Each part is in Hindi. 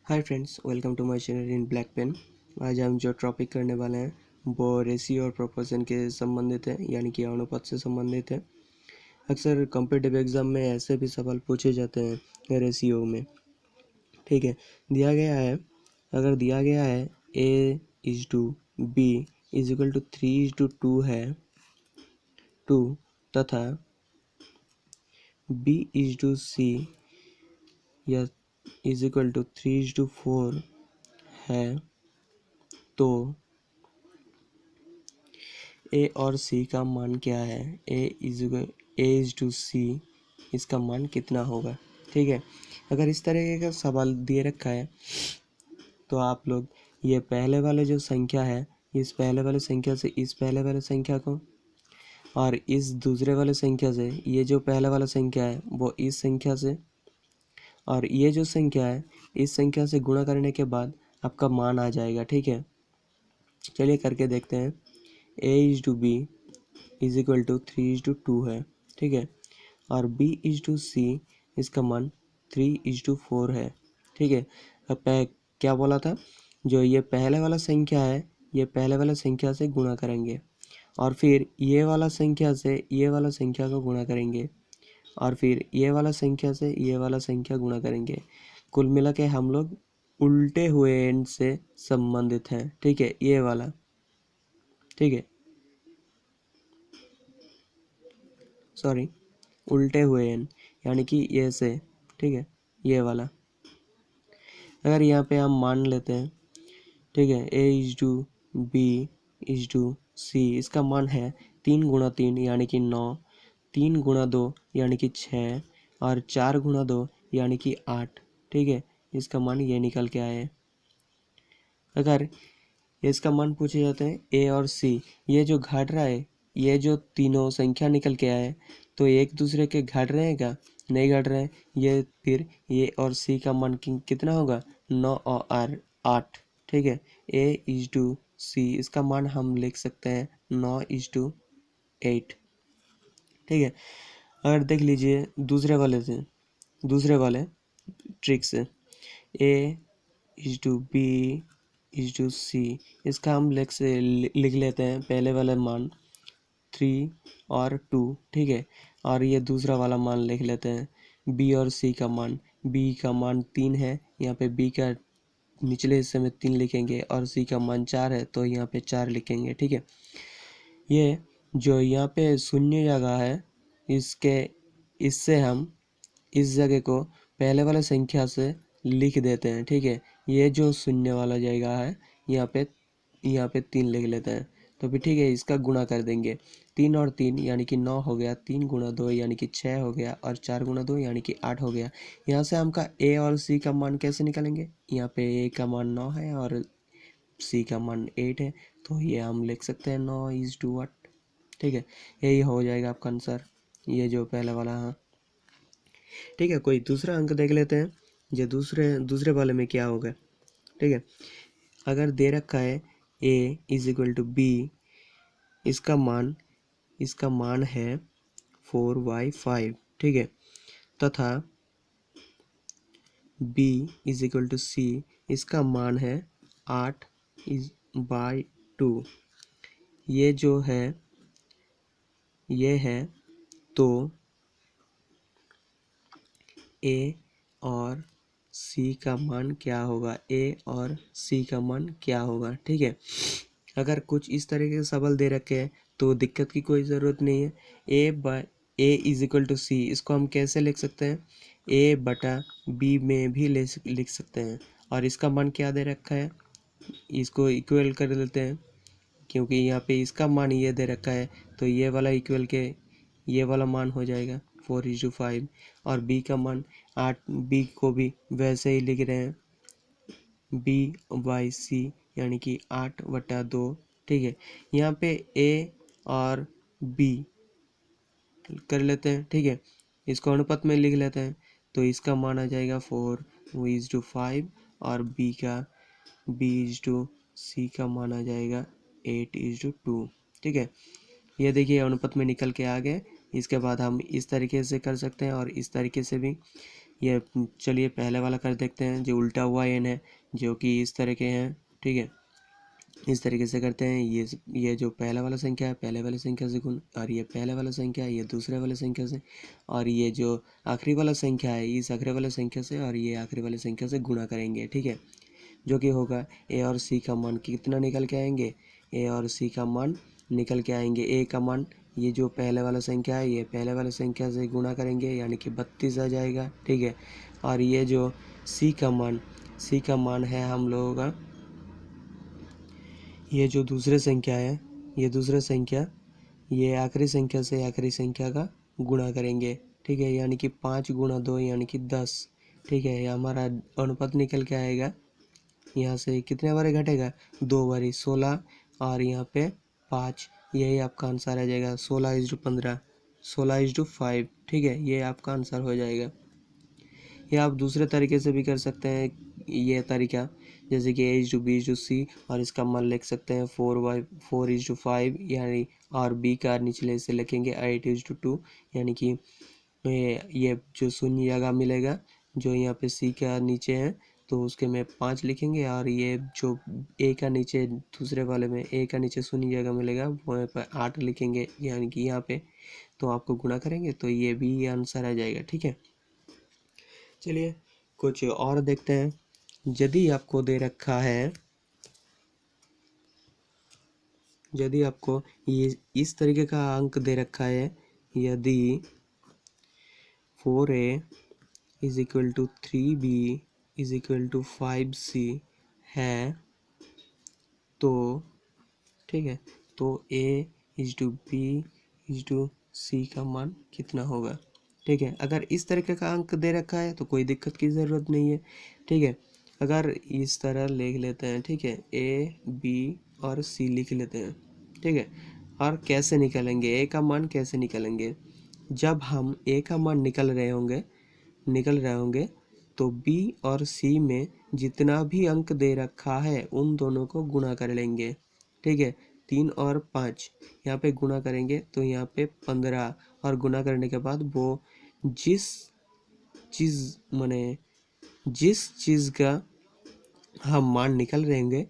Hi friends, welcome to my channel in black pen. आज हम जो टॉपिक करने वाले हैं वो रेशियो और प्रोपोर्शन के संबंधित है, यानी कि अनुपात से संबंधित है। अक्सर कॉम्पिटिटिव एग्जाम में ऐसे भी सवाल पूछे जाते हैं रेशियो में। ठीक है, दिया गया है, अगर दिया गया है A/B = 3:2 है 2 तथा B/C या = 3:4 है, तो ए और सी का मान क्या है। A/C इसका मान कितना होगा। ठीक है, अगर इस तरह का सवाल दिए रखा है तो आप लोग ये पहले वाले जो संख्या है, इस पहले वाले संख्या से इस पहले वाले संख्या को, और इस दूसरे वाले संख्या से ये जो पहले वाला संख्या है वो इस संख्या से, और ये जो संख्या है इस संख्या से गुणा करने के बाद आपका मान आ जाएगा। ठीक है, चलिए करके देखते हैं। A/B = 3:2 है। ठीक है, और B/C इसका मान 3:4 है। ठीक है, अब क्या बोला था, जो ये पहले वाला संख्या है ये पहले वाला संख्या से गुणा करेंगे, और फिर ये वाला संख्या से ये वाला संख्या को गुणा करेंगे, और फिर ये वाला संख्या से ये वाला संख्या गुणा करेंगे। कुल मिला के हम लोग उल्टे हुए एंड से संबंधित हैं। ठीक है, ये वाला। ठीक है, सॉरी, उल्टे हुए एन, यानी कि ये से। ठीक है, ये वाला। अगर यहाँ पे हम मान लेते हैं, ठीक है, A/B/C इसका मान है 3 × 3 यानी कि 9, 3 × 2 यानी कि 6, और 4 × 2 यानी कि 8। ठीक है, इसका मान ये निकल के आए। अगर इसका मान पूछे जाते हैं A और C, ये जो घट रहा है, ये जो तीनों संख्या निकल के आए, तो एक दूसरे के घट रहे हैं क्या? नहीं घट रहे हैं। ये फिर ये और C का मान कितना होगा? 9 और 8। ठीक है, A/C इसका मान हम लिख सकते हैं 9:8। ठीक है, अगर देख लीजिए दूसरे वाले ट्रिक से, A/B/C इसका हम लिख लेते हैं पहले वाला मान 3 और 2। ठीक है, और ये दूसरा वाला मान लिख लेते हैं B और C का मान। B का मान 3 है, यहाँ पे B का निचले हिस्से में 3 लिखेंगे, और C का मान 4 है तो यहाँ पे 4 लिखेंगे। ठीक है, ये जो यहाँ पे शून्य जगह है, इससे हम इस जगह को पहले वाला संख्या से लिख देते हैं। ठीक है, ये जो शून्य वाला जगह है यहाँ पे 3 लिख लेते हैं, तो भी ठीक है, इसका गुणा कर देंगे। 3 और 3 यानी कि 9 हो गया, 3 × 2 यानी कि 6 हो गया, और 4 × 2 यानी कि 8 हो गया। यहाँ से हमका A और C का मान कैसे निकालेंगे? यहाँ पे A का मान 9 है और C का मान 8 है, तो ये हम लिख सकते हैं 9:8। ठीक है, यही हो जाएगा आपका आंसर, ये जो पहले वाला है। ठीक है, कोई दूसरा अंक देख लेते हैं, जो दूसरे वाले में क्या होगा। ठीक है, अगर दे रखा है A/B इसका मान है 4/5। ठीक है, तथा B/C इसका मान है 8/2। ये जो है ये है, तो A और C का मान क्या होगा? A और C का मान क्या होगा? ठीक है, अगर कुछ इस तरीके के सवाल दे रखे हैं तो दिक्कत की कोई ज़रूरत नहीं है। A/C इसको हम कैसे लिख सकते हैं? A/B में भी लिख सकते हैं, और इसका मान क्या दे रखा है, इसको इक्वल कर लेते हैं, क्योंकि यहाँ पे इसका मान ये दे रखा है, तो ये वाला इक्वल के ये वाला मान हो जाएगा 4:5, और B का मान 8। B को भी वैसे ही लिख रहे हैं B/C यानी कि 8/2। ठीक है, यहाँ पे A और B कर लेते हैं। ठीक है, इसको अनुपात में लिख लेते हैं, तो इसका मान आ जाएगा 4:5, और B/C का मान आ जाएगा 8:2। ठीक है, ये देखिए अनुपात में निकल के आ गए। इसके बाद हम इस तरीके से कर सकते हैं और इस तरीके से भी। ये चलिए पहले वाला कर देखते हैं, जो उल्टा हुआ n है, जो कि इस तरह के हैं, ठीक है। इस तरीके से करते हैं, ये जो पहला वाला संख्या है पहले वाले संख्या से गुण, और ये पहले वाला संख्या है ये दूसरे वाले संख्या से, और ये जो आखिरी वाला संख्या है इस आखिरी वाले संख्या से, और ये आखिरी वाले संख्या से गुणा करेंगे, ठीक है। जो कि होगा ए और सी का मान कितना निकल के आएंगे, ए और सी का मान निकल के आएंगे। ए का मान ये जो पहले वाला संख्या है ये पहले वाले संख्या से गुणा करेंगे यानी कि 32 आ जाएगा, ठीक है। और ये जो सी का मान है हम लोगों का, ये जो दूसरे संख्या है ये दूसरा संख्या ये आखिरी संख्या से आखिरी संख्या का गुणा करेंगे, ठीक है। यानी कि 5 गुणा 2 यानी कि 10, ठीक है। ये हमारा अनुपात निकल के आएगा। यहाँ से कितने बारी घटेगा, 2 बारी, 16 और यहाँ पे 5, यही आपका आंसर आ जाएगा। 16:15, 16:5, ठीक है। ये आपका आंसर हो जाएगा। या आप दूसरे तरीके से भी कर सकते हैं ये तरीका, जैसे कि A/B/C, और इसका मान लिख सकते हैं 4/5 यानी, और B का निचले से लिखेंगे 8/2 यानी कि ये जो शून्य जगह मिलेगा जो यहाँ पे C का नीचे है तो उसके में 5 लिखेंगे, और ये जो A का नीचे दूसरे वाले में A का नीचे शून्य जगह मिलेगा वहाँ पर 8 लिखेंगे यानी कि यहाँ पे, तो आपको गुणा करेंगे तो ये भी आंसर आ जाएगा, ठीक है। चलिए कुछ और देखते हैं। यदि आपको दे रखा है, यदि आपको ये इस तरीके का अंक दे रखा है, यदि 4a = 3b = 5c है तो, ठीक है, तो A/B/C का मान कितना होगा, ठीक है। अगर इस तरीके का अंक दे रखा है तो कोई दिक्कत की ज़रूरत नहीं है, ठीक है। अगर इस तरह लिख लेते हैं, ठीक है, A, B और C लिख लेते हैं, ठीक है। और कैसे निकालेंगे A का मान, कैसे निकालेंगे, जब हम A का मान निकल रहे होंगे तो B और C में जितना भी अंक दे रखा है उन दोनों को गुणा कर लेंगे, ठीक है। 3 और 5 यहाँ पे गुणा करेंगे तो यहाँ पे 15, और गुणा करने के बाद वो जिस चीज़ का हम मान निकल रहेंगे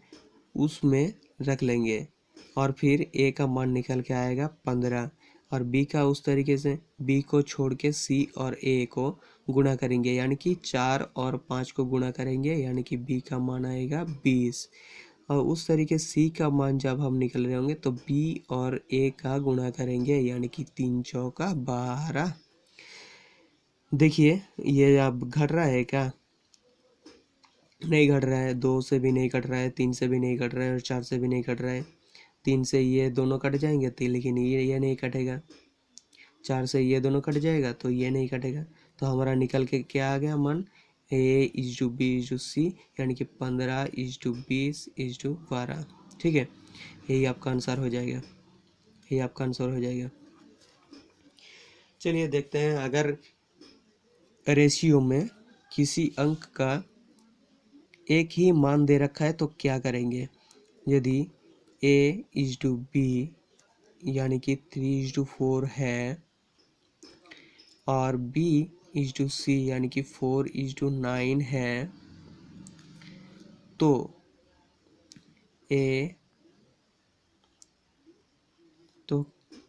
उसमें रख लेंगे, और फिर A का मान निकल के आएगा 15, और B का उस तरीके से B को छोड़ के C और A को गुणा करेंगे यानी कि 4 और 5 को गुणा करेंगे यानी कि B का मान आएगा 20, और उस तरीके C का मान जब हम निकल रहे होंगे तो B और A का गुणा करेंगे यानी कि 3 चौका 12। देखिए ये अब घट रहा है क्या, नहीं घट रहा है, 2 से भी नहीं कट रहा है, 3 से भी नहीं कट रहा है, और 4 से भी नहीं कट रहा है। 3 से ये दोनों कट जाएंगे तो, लेकिन ये नहीं कटेगा। 4 से ये दोनों कट जाएगा तो ये नहीं कटेगा, तो हमारा निकल के क्या आ गया मान, A/B/C यानी कि 15/20/12, ठीक है। यही आपका आंसर हो जाएगा, यही आपका आंसर हो जाएगा। चलिए देखते हैं, अगर रेशियो में किसी अंक का एक ही मान दे रखा है तो क्या करेंगे। यदि A/B यानी कि 3/4 है और B/C यानी कि 4/9 है तो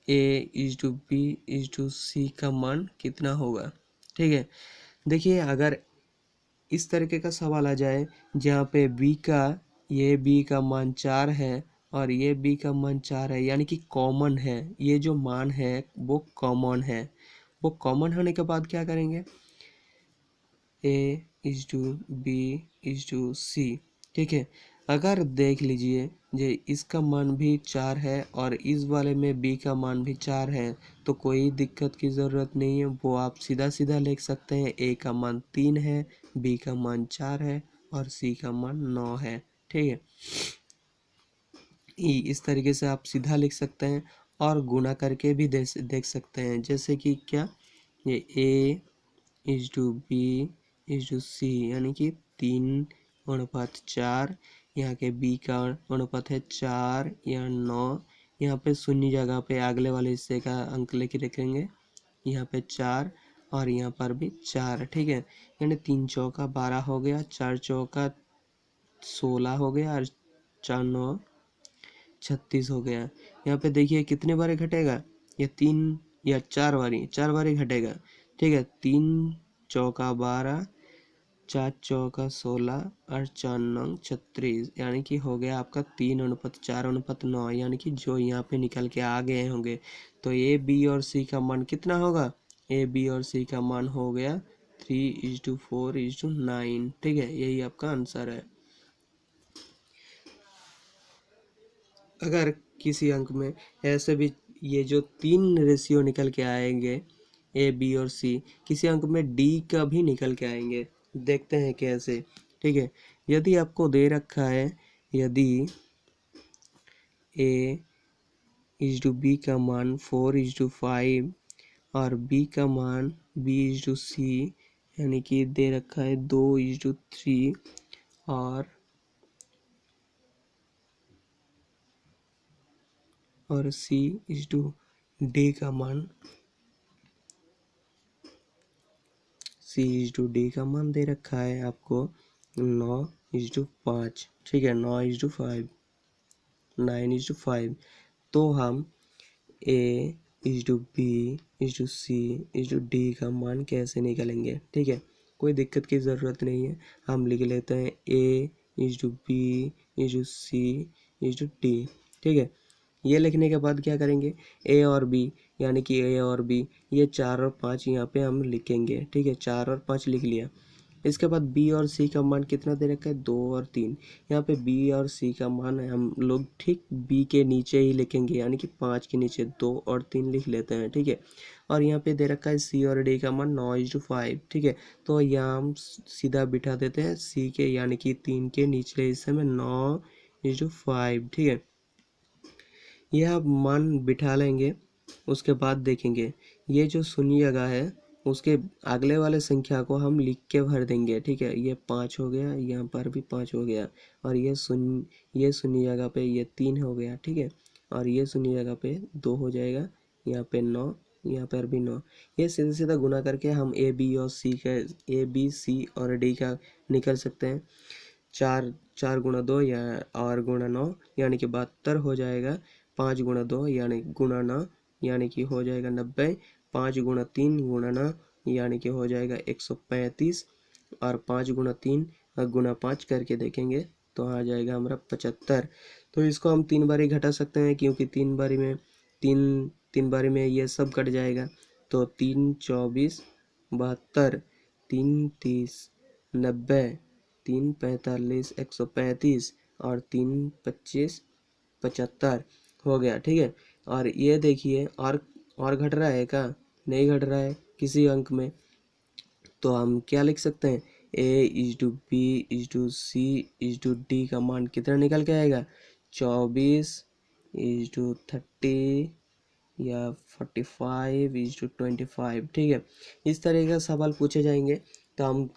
A/B/C का मान कितना होगा, ठीक है। देखिए अगर इस तरीके का सवाल आ जाए जहाँ पे ये B का मान 4 है और ये B का मान 4 है यानी कि कॉमन है, ये जो मान है वो कॉमन है, वो कॉमन होने के बाद क्या करेंगे, A/B/C, ठीक है। अगर देख लीजिए जे इसका मान भी 4 है और इस वाले में B का मान भी 4 है तो कोई दिक्कत की ज़रूरत नहीं है, वो आप सीधा सीधा लिख सकते हैं। A का मान 3 है, B का मान 4 है और C का मान 9 है, ठीक है। इस तरीके से आप सीधा लिख सकते हैं और गुणा करके भी देख सकते हैं, जैसे कि क्या, ये A/B/C यानी कि 3/4, यहाँ के B का अनुपात है 4 या 9, यहाँ पे शून्य जगह पे अगले वाले हिस्से का अंक लेके रखेंगे, यहाँ पे 4 और यहाँ पर भी 4, ठीक है। यानी 3 चौका 12 हो गया, 4 चौका 16 हो गया और 4 9 36 हो गया। यहाँ पे देखिए कितने बार घटेगा, ये 3 या 4 बारी घटेगा, ठीक है। 3 चौका 12, 4 चौका 16 और 4 9 36, यानी कि हो गया आपका 3:4:9, यानी कि जो यहाँ पे निकल के आ गए होंगे। तो ए बी और सी का मान कितना होगा, ए बी और सी का मान हो गया 3:4:9, ठीक है। यही आपका आंसर है। अगर किसी अंक में ऐसे भी ये जो 3 रेशियो निकल के आएंगे, ए बी और सी, किसी अंक में डी का भी निकल के आएंगे। देखते हैं कैसे, ठीक है। यदि आपको दे रखा है, यदि ए इज टू बी का मान 4:5 और बी का मान B/C, यानी कि दे रखा है 2:3 और C/D का मान C/D का मान दे रखा है आपको 9:5, ठीक है। 9:5, 9:5। तो हम A/B/C/D का मान कैसे निकालेंगे, ठीक है। कोई दिक्कत की ज़रूरत नहीं है, हम लिख लेते हैं A/B/C/D, ठीक है। ये लिखने के बाद क्या करेंगे, ए और बी, यानी कि ए और बी, ये 4 और 5 यहाँ पे हम लिखेंगे, ठीक है। 4 और 5 लिख लिया। इसके बाद बी और सी का मान कितना दे रखा है, 2 और 3। यहाँ पे बी और सी का मान हम लोग ठीक बी के नीचे ही लिखेंगे, यानी कि 5 के नीचे 2 और 3 लिख लेते हैं, ठीक है। और यहाँ पे दे रखा है सी और डी का मान 9:5, ठीक है। तो यहाँ हम सीधा बिठा देते हैं सी के, यानी कि 3 के निचले हिस्से में 9:5, ठीक है। यह आप मान बिठा लेंगे। उसके बाद देखेंगे ये जो शून्य जगह है, उसके अगले वाले संख्या को हम लिख के भर देंगे, ठीक है। ये 5 हो गया, यहाँ पर भी 5 हो गया, और ये शून्य जगह पे ये 3 हो गया, ठीक है। और ये शून्य जगह पे 2 हो जाएगा, यहाँ पे 9, यहाँ पर भी 9। ये सीधा सीधा गुना करके हम ए बी सी और डी का निकल सकते हैं। 4 4 × 2 या और गुणा 9, यानी कि 72 हो जाएगा। 5 × 2 यानी गुणा 9, यानी कि हो जाएगा 90। 5 × 3 गुणा 9, यानी कि हो जाएगा 135। और 5 × 3 गुणा 5 करके देखेंगे तो आ जाएगा हमारा 75। तो इसको हम 3 बारी घटा सकते हैं, क्योंकि 3 बारी में ये सब कट जाएगा। तो 3 24 72, 3 30 90, 3 45 135 और 3 25 75 हो गया, ठीक है। और ये देखिए और घट रहा है क्या, नहीं घट रहा है किसी अंक में। तो हम क्या लिख सकते हैं, A/B/C/D का मान कितना निकल के आएगा, 24:30 या 45:25, ठीक है। इस तरह का सवाल पूछे जाएंगे तो हम